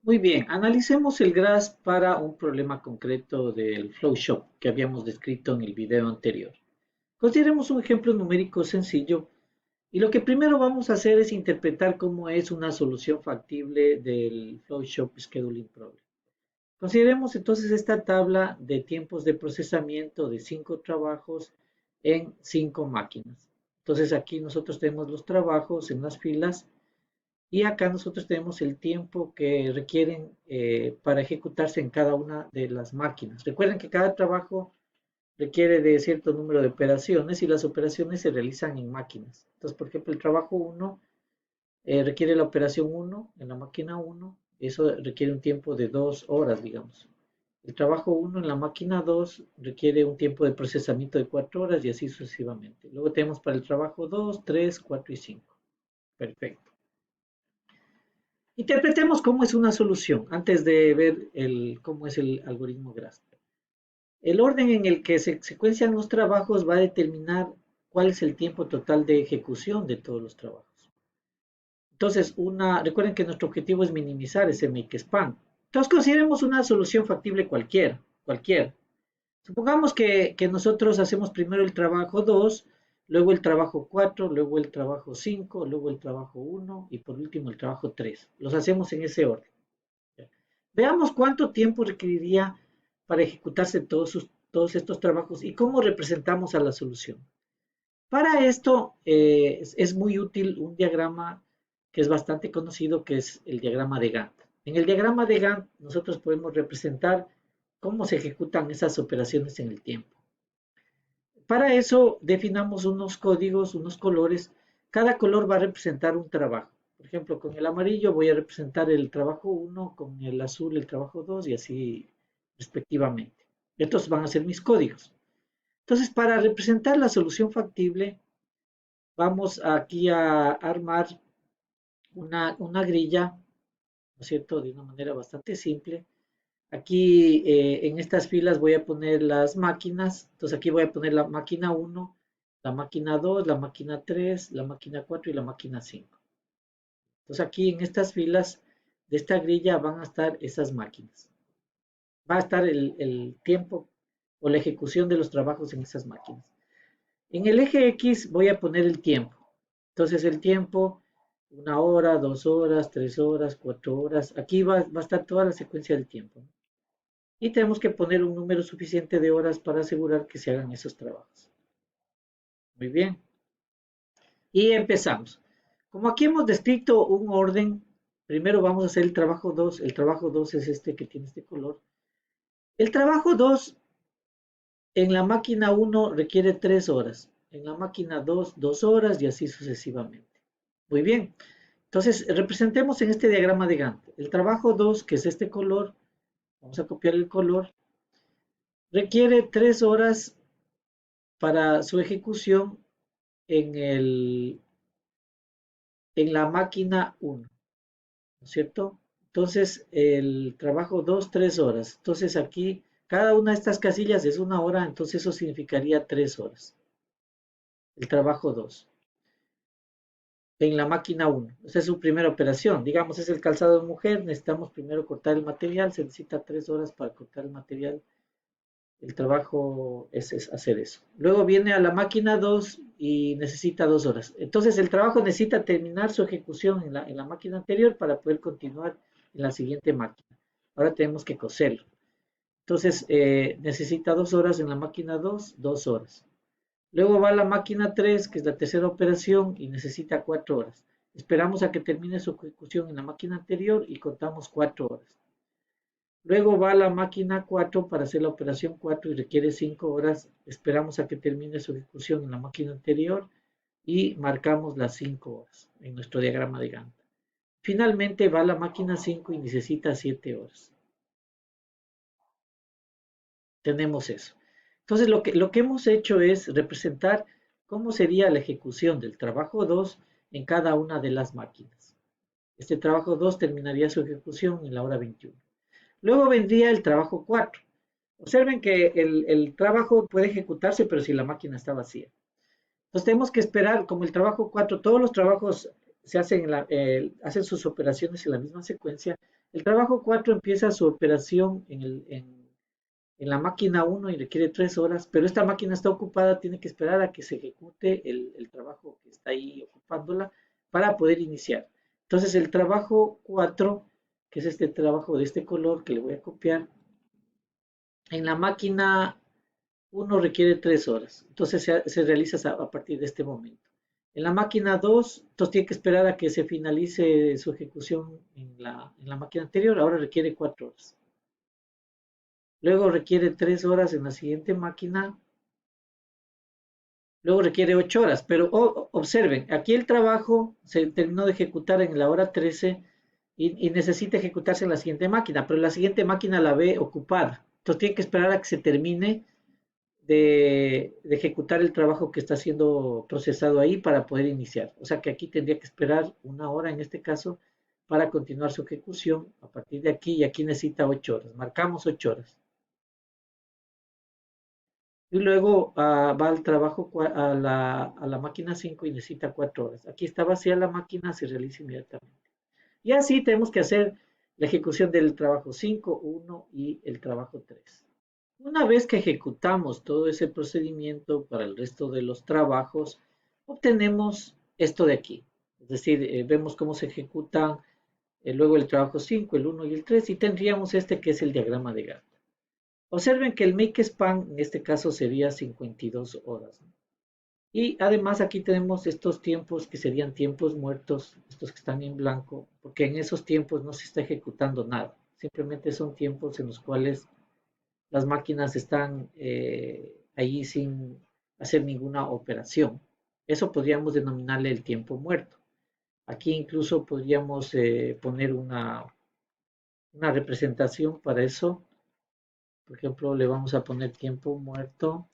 Muy bien, analicemos el GRASP para un problema concreto del Flowshop que habíamos descrito en el video anterior. Consideremos un ejemplo numérico sencillo y lo que primero vamos a hacer es interpretar cómo es una solución factible del Flowshop Scheduling Problem. Consideremos entonces esta tabla de tiempos de procesamiento de 5 trabajos en 5 máquinas. Entonces aquí nosotros tenemos los trabajos en las filas y acá nosotros tenemos el tiempo que requieren para ejecutarse en cada una de las máquinas. Recuerden que cada trabajo requiere de cierto número de operaciones y las operaciones se realizan en máquinas. Entonces, por ejemplo, el trabajo 1 requiere la operación 1 en la máquina 1. Eso requiere un tiempo de 2 horas, digamos. El trabajo 1 en la máquina 2 requiere un tiempo de procesamiento de 4 horas y así sucesivamente. Luego tenemos para el trabajo 2, 3, 4 y 5. Perfecto. Interpretemos cómo es una solución antes de ver cómo es el algoritmo GRASP. El orden en el que se secuencian los trabajos va a determinar cuál es el tiempo total de ejecución de todos los trabajos. Entonces, recuerden que nuestro objetivo es minimizar ese make span. Entonces, consideremos una solución factible cualquiera. Supongamos que nosotros hacemos primero el trabajo 2, luego el trabajo 4, luego el trabajo 5, luego el trabajo 1 y por último el trabajo 3. Los hacemos en ese orden. Veamos cuánto tiempo requeriría para ejecutarse todos estos trabajos y cómo representamos a la solución. Para esto es muy útil un diagrama que es bastante conocido, que es el diagrama de Gantt. En el diagrama de Gantt nosotros podemos representar cómo se ejecutan esas operaciones en el tiempo. Para eso definamos unos códigos, unos colores. Cada color va a representar un trabajo. Por ejemplo, con el amarillo voy a representar el trabajo 1, con el azul el trabajo 2 y así respectivamente. Estos van a ser mis códigos. Entonces, para representar la solución factible, vamos aquí a armar una grilla, ¿no es cierto?, de una manera bastante simple. Aquí en estas filas voy a poner las máquinas. Entonces aquí voy a poner la máquina 1, la máquina 2, la máquina 3, la máquina 4 y la máquina 5. Entonces aquí en estas filas de esta grilla van a estar esas máquinas. Va a estar el tiempo o la ejecución de los trabajos en esas máquinas. En el eje X voy a poner el tiempo. Entonces el tiempo, 1 hora, 2 horas, 3 horas, 4 horas. Aquí va a estar toda la secuencia del tiempo. Y tenemos que poner un número suficiente de horas para asegurar que se hagan esos trabajos. Muy bien. Y empezamos. Como aquí hemos descrito un orden, primero vamos a hacer el trabajo 2. El trabajo 2 es este que tiene este color. El trabajo 2 en la máquina 1 requiere 3 horas. En la máquina 2, 2 horas y así sucesivamente. Muy bien. Entonces, representemos en este diagrama de Gantt. El trabajo 2, que es este color, vamos a copiar el color, requiere 3 horas para su ejecución en en la máquina 1, ¿no es cierto? Entonces, el trabajo 2, 3 horas. Entonces, aquí, cada una de estas casillas es 1 hora, entonces eso significaría 3 horas. El trabajo 2 en la máquina 1. Esa es su primera operación. Digamos, es el calzado de mujer, necesitamos primero cortar el material, se necesita 3 horas para cortar el material. El trabajo es hacer eso. Luego viene a la máquina 2 y necesita 2 horas. Entonces el trabajo necesita terminar su ejecución en la máquina anterior para poder continuar en la siguiente máquina. Ahora tenemos que coserlo. Entonces necesita 2 horas en la máquina 2, 2 horas. Luego va a la máquina 3, que es la tercera operación, y necesita 4 horas. Esperamos a que termine su ejecución en la máquina anterior y contamos 4 horas. Luego va a la máquina 4 para hacer la operación 4 y requiere 5 horas. Esperamos a que termine su ejecución en la máquina anterior y marcamos las 5 horas en nuestro diagrama de Gantt. Finalmente va a la máquina 5 y necesita 7 horas. Tenemos eso. Entonces lo que hemos hecho es representar cómo sería la ejecución del trabajo 2 en cada una de las máquinas. Este trabajo 2 terminaría su ejecución en la hora 21. Luego vendría el trabajo 4. Observen que el trabajo puede ejecutarse, pero si la máquina está vacía. Entonces tenemos que esperar, como el trabajo 4, todos los trabajos se hacen, hacen sus operaciones en la misma secuencia, El trabajo 4 empieza su operación en la máquina 1 y requiere 3 horas, pero esta máquina está ocupada, tiene que esperar a que se ejecute el trabajo que está ahí ocupándola para poder iniciar. Entonces el trabajo 4, que es este trabajo de este color que le voy a copiar, en la máquina 1 requiere 3 horas, entonces se realiza a partir de este momento. En la máquina 2, entonces tiene que esperar a que se finalice su ejecución en la máquina anterior, ahora requiere 4 horas. Luego requiere 3 horas en la siguiente máquina, luego requiere 8 horas, pero observen, aquí el trabajo se terminó de ejecutar en la hora 13 y necesita ejecutarse en la siguiente máquina, pero la siguiente máquina la ve ocupada, entonces tiene que esperar a que se termine de ejecutar el trabajo que está siendo procesado ahí para poder iniciar. O sea que aquí tendría que esperar 1 hora en este caso para continuar su ejecución a partir de aquí y aquí necesita 8 horas. Marcamos 8 horas. Y luego va al trabajo a la máquina 5 y necesita 4 horas. Aquí está vacía la máquina, se realiza inmediatamente. Y así tenemos que hacer la ejecución del trabajo 5, 1 y el trabajo 3. Una vez que ejecutamos todo ese procedimiento para el resto de los trabajos, obtenemos esto de aquí. Es decir, vemos cómo se ejecutan luego el trabajo 5, el 1 y el 3 y tendríamos este que es el diagrama de Gantt. Observen que el make span en este caso sería 52 horas, ¿no? Y además aquí tenemos estos tiempos que serían tiempos muertos, estos que están en blanco, porque en esos tiempos no se está ejecutando nada. Simplemente son tiempos en los cuales las máquinas están ahí sin hacer ninguna operación. Eso podríamos denominarle el tiempo muerto. Aquí incluso podríamos poner una representación para eso. Por ejemplo, le vamos a poner tiempo muerto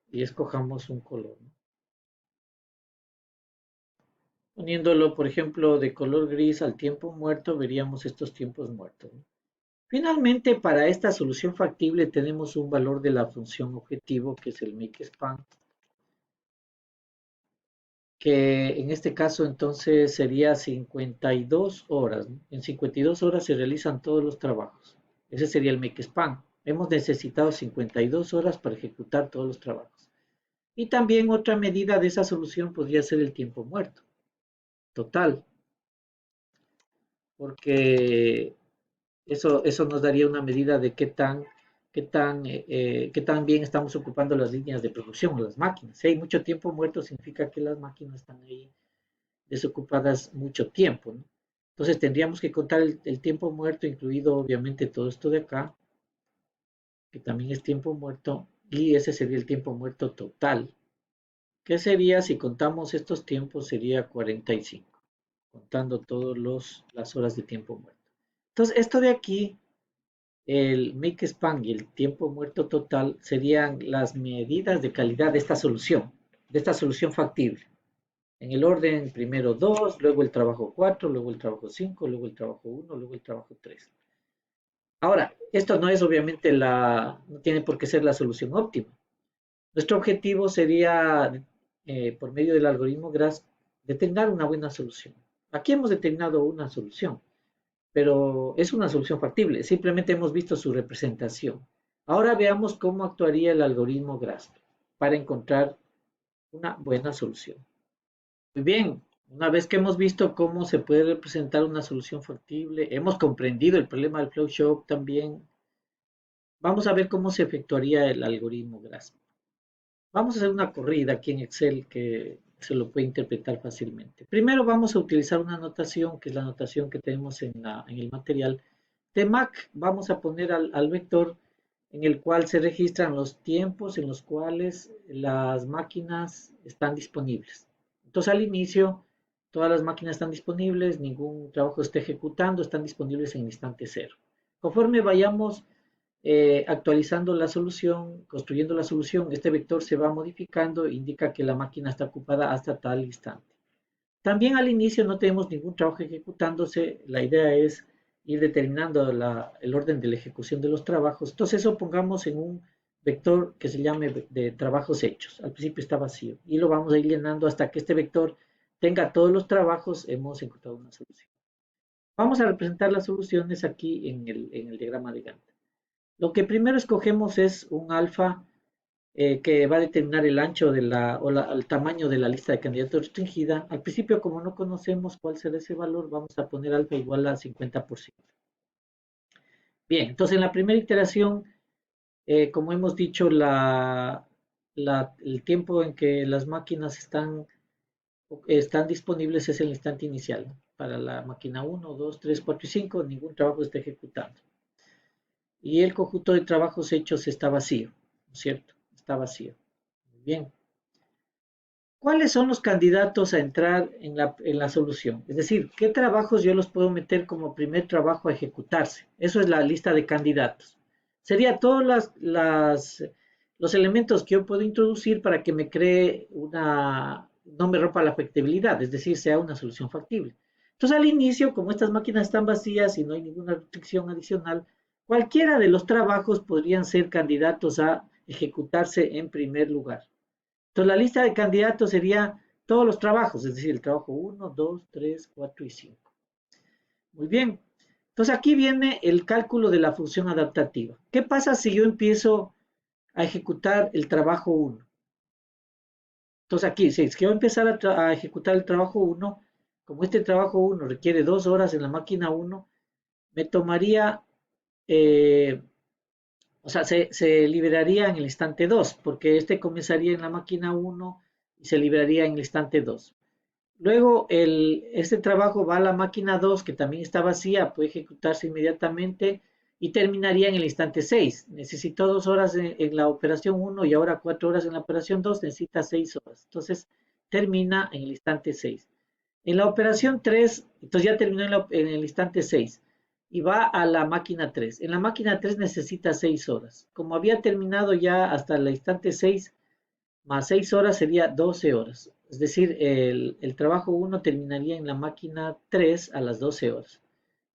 y escojamos un color, ¿no? Poniéndolo, por ejemplo, de color gris al tiempo muerto, veríamos estos tiempos muertos, ¿no? Finalmente, para esta solución factible tenemos un valor de la función objetivo, que es el makespan, que en este caso entonces sería 52 horas, ¿no? En 52 horas se realizan todos los trabajos. Ese sería el makespan. Hemos necesitado 52 horas para ejecutar todos los trabajos. Y también otra medida de esa solución podría ser el tiempo muerto total, porque eso nos daría una medida de qué tan bien estamos ocupando las líneas de producción o las máquinas. Si hay mucho tiempo muerto, significa que las máquinas están ahí desocupadas mucho tiempo, ¿no? Entonces tendríamos que contar el tiempo muerto, incluido obviamente todo esto de acá, que también es tiempo muerto, y ese sería el tiempo muerto total. ¿Qué sería si contamos estos tiempos? Sería 45, contando todas las horas de tiempo muerto. Entonces, esto de aquí, el make span y el tiempo muerto total, serían las medidas de calidad de esta solución factible. En el orden, primero 2, luego el trabajo 4, luego el trabajo 5, luego el trabajo 1, luego el trabajo 3. Ahora, esto no es obviamente no tiene por qué ser la solución óptima. Nuestro objetivo sería, por medio del algoritmo GRASP, determinar una buena solución. Aquí hemos determinado una solución, pero es una solución factible. Simplemente hemos visto su representación. Ahora veamos cómo actuaría el algoritmo GRASP para encontrar una buena solución. Muy bien, una vez que hemos visto cómo se puede representar una solución factible, hemos comprendido el problema del flow show también, vamos a ver cómo se efectuaría el algoritmo GRASP. Vamos a hacer una corrida aquí en Excel que se lo puede interpretar fácilmente. Primero vamos a utilizar una notación, que es la notación que tenemos en el material. De Mac vamos a poner al vector en el cual se registran los tiempos en los cuales las máquinas están disponibles. Entonces al inicio todas las máquinas están disponibles, ningún trabajo está ejecutando, están disponibles en instante cero. Conforme vayamos actualizando la solución, construyendo la solución, este vector se va modificando, indica que la máquina está ocupada hasta tal instante. También al inicio no tenemos ningún trabajo ejecutándose, la idea es ir determinando el orden de la ejecución de los trabajos. Entonces eso pongamos en un vector que se llame de trabajos hechos. Al principio está vacío y lo vamos a ir llenando hasta que este vector tenga todos los trabajos, hemos encontrado una solución. Vamos a representar las soluciones aquí en el diagrama de Gantt. Lo que primero escogemos es un alfa que va a determinar el ancho de el tamaño de la lista de candidatos restringida. Al principio, como no conocemos cuál será ese valor, vamos a poner alfa igual a 50%. Bien, entonces en la primera iteración, como hemos dicho, el tiempo en que las máquinas están disponibles es el instante inicial. Para la máquina 1, 2, 3, 4 y 5, ningún trabajo está ejecutando. Y el conjunto de trabajos hechos está vacío, ¿no es cierto? Está vacío. Muy bien. ¿Cuáles son los candidatos a entrar en la solución? Es decir, ¿qué trabajos yo los puedo meter como primer trabajo a ejecutarse? Eso es la lista de candidatos. Sería todos los elementos que yo puedo introducir para que me cree no me rompa la factibilidad, es decir, sea una solución factible. Entonces, al inicio, como estas máquinas están vacías y no hay ninguna restricción adicional, cualquiera de los trabajos podrían ser candidatos a ejecutarse en primer lugar. Entonces, la lista de candidatos sería todos los trabajos, es decir, el trabajo 1, 2, 3, 4 y 5. Muy bien. Entonces, aquí viene el cálculo de la función adaptativa. ¿Qué pasa si yo empiezo a ejecutar el trabajo 1? Entonces, aquí, si es que voy a empezar a ejecutar el trabajo 1, como este trabajo 1 requiere 2 horas en la máquina 1, me tomaría, eh, o sea, se liberaría en el instante 2, porque este comenzaría en la máquina 1 y se liberaría en el instante 2. Luego, este trabajo va a la máquina 2, que también está vacía, puede ejecutarse inmediatamente y terminaría en el instante 6. Necesitó 2 horas en la operación 1 y ahora 4 horas en la operación 2, necesita 6 horas. Entonces, termina en el instante 6. En la operación 3, entonces ya terminó en el instante 6 y va a la máquina 3. En la máquina 3 necesita 6 horas. Como había terminado ya hasta el instante 6, más 6 horas sería 12 horas. Es decir, el trabajo 1 terminaría en la máquina 3 a las 12 horas.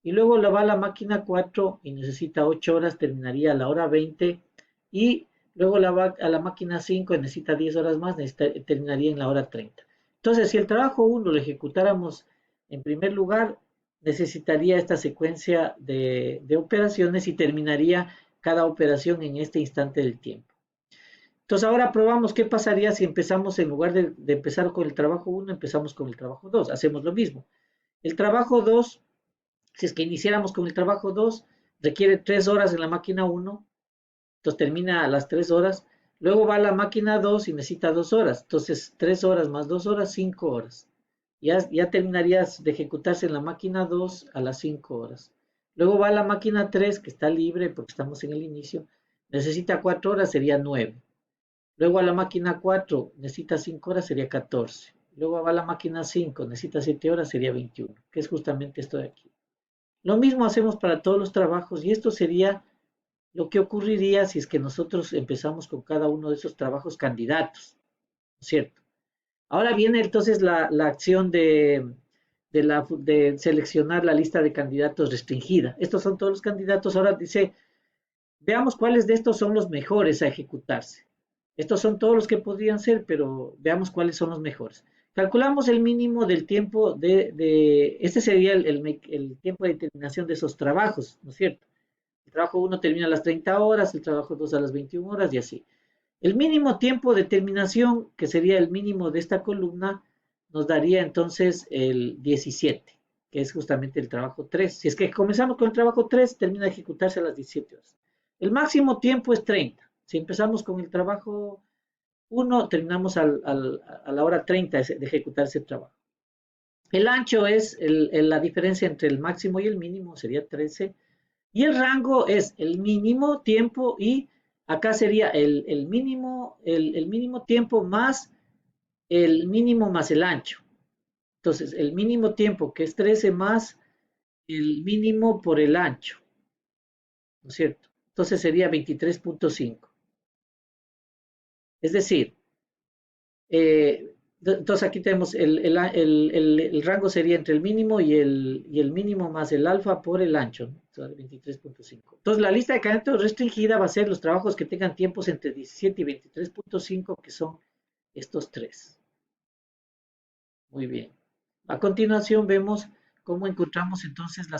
Y luego lo va a la máquina 4 y necesita 8 horas, terminaría a la hora 20. Y luego la va a la máquina 5 y necesita 10 horas más, terminaría en la hora 30. Entonces, si el trabajo 1 lo ejecutáramos en primer lugar, necesitaría esta secuencia de operaciones y terminaría cada operación en este instante del tiempo. Entonces ahora probamos qué pasaría si empezamos, en lugar de empezar con el trabajo 1, empezamos con el trabajo 2. Hacemos lo mismo. El trabajo 2, si es que iniciáramos con el trabajo 2, requiere 3 horas en la máquina 1, entonces termina a las 3 horas. Luego va a la máquina 2 y necesita 2 horas. Entonces 3 horas más 2 horas, 5 horas. Ya terminarías de ejecutarse en la máquina 2 a las 5 horas. Luego va a la máquina 3, que está libre porque estamos en el inicio. Necesita 4 horas, sería 9. Luego a la máquina 4 necesita 5 horas, sería 14. Luego va a la máquina 5, necesita 7 horas, sería 21, que es justamente esto de aquí. Lo mismo hacemos para todos los trabajos y esto sería lo que ocurriría si es que nosotros empezamos con cada uno de esos trabajos candidatos, ¿no es cierto? Ahora viene entonces la acción de seleccionar la lista de candidatos restringida. Estos son todos los candidatos. Ahora dice, veamos cuáles de estos son los mejores a ejecutarse. Estos son todos los que podrían ser, pero veamos cuáles son los mejores. Calculamos el mínimo del tiempo este sería el tiempo de terminación de esos trabajos, ¿no es cierto? El trabajo 1 termina a las 30 horas, el trabajo 2 a las 21 horas y así. El mínimo tiempo de terminación, que sería el mínimo de esta columna, nos daría entonces el 17, que es justamente el trabajo 3. Si es que comenzamos con el trabajo 3, termina de ejecutarse a las 17 horas. El máximo tiempo es 30. Si empezamos con el trabajo 1, terminamos a la hora 30 de ejecutar ese trabajo. El ancho es la diferencia entre el máximo y el mínimo, sería 13. Y el rango es el mínimo tiempo y acá sería el mínimo tiempo más el mínimo más el ancho. Entonces, el mínimo tiempo, que es 13 más el mínimo por el ancho, ¿no es cierto? Entonces sería 23.5. Es decir, entonces aquí tenemos el rango sería entre el mínimo y el mínimo más el alfa por el ancho, ¿no? Entonces, 23.5. Entonces la lista de candidatos restringida va a ser los trabajos que tengan tiempos entre 17 y 23.5, que son estos tres. Muy bien. A continuación vemos ¿Cómo encontramos entonces la